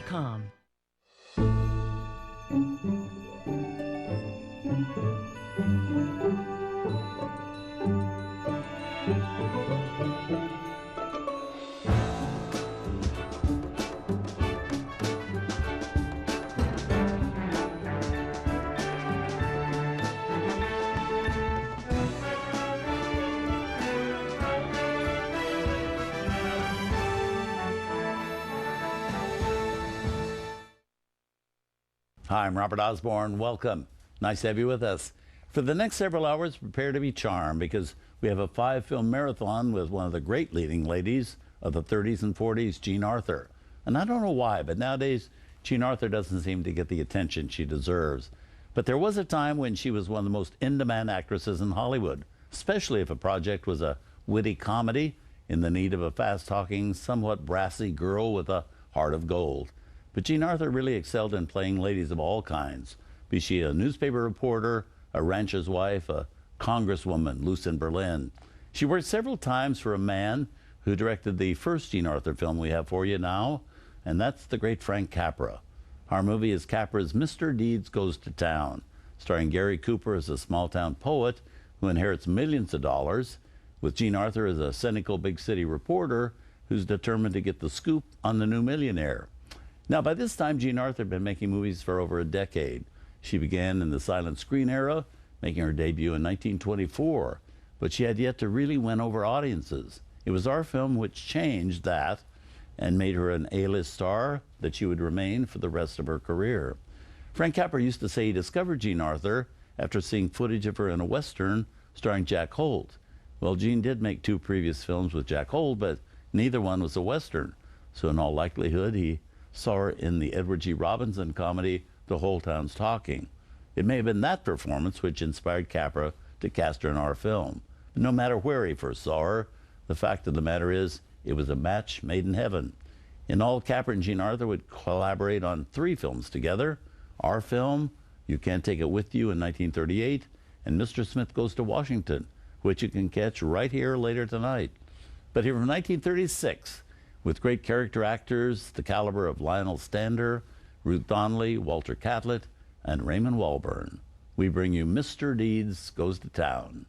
TCM.com. Hi, I'm Robert Osborne. Welcome. Nice to have you with us. For the next several hours, prepare to be charmed because we have a 5-film marathon with one of the great leading ladies of the 30s and 40s, Jean Arthur. And I don't know why, but nowadays, Jean Arthur doesn't seem to get the attention she deserves. But there was a time when she was one of the most in-demand actresses in Hollywood, especially if a project was a witty comedy in the need of a fast-talking, somewhat brassy girl with a heart of gold. But Jean Arthur really excelled in playing ladies of all kinds, be she a newspaper reporter, a rancher's wife, a congresswoman loose in Berlin. She worked several times for a man who directed the first Jean Arthur film we have for you now, and that's the great Frank Capra. Our movie is Capra's Mr. Deeds Goes to Town, starring Gary Cooper as a small-town poet who inherits millions of dollars, with Jean Arthur as a cynical big city reporter who's determined to get the scoop on the new millionaire. Now, by this time, Jean Arthur had been making movies for over a decade. She began in the silent screen era, making her debut in 1924, but she had yet to really win over audiences. It was our film which changed that and made her an A-list star that she would remain for the rest of her career. Frank Capra used to say he discovered Jean Arthur after seeing footage of her in a Western starring Jack Holt. Well, Jean did make 2 previous films with Jack Holt, but neither one was a Western. So in all likelihood, he saw her in the Edward G. Robinson comedy, The Whole Town's Talking. It may have been that performance which inspired Capra to cast her in our film. But no matter where he first saw her, the fact of the matter is, it was a match made in heaven. In all, Capra and Jean Arthur would collaborate on 3 films together. Our film, You Can't Take It With You in 1938, and Mr. Smith Goes to Washington, which you can catch right here later tonight. But here from 1936, with great character actors, the caliber of Lionel Stander, Ruth Donnelly, Walter Catlett, and Raymond Walburn, we bring you Mr. Deeds Goes to Town.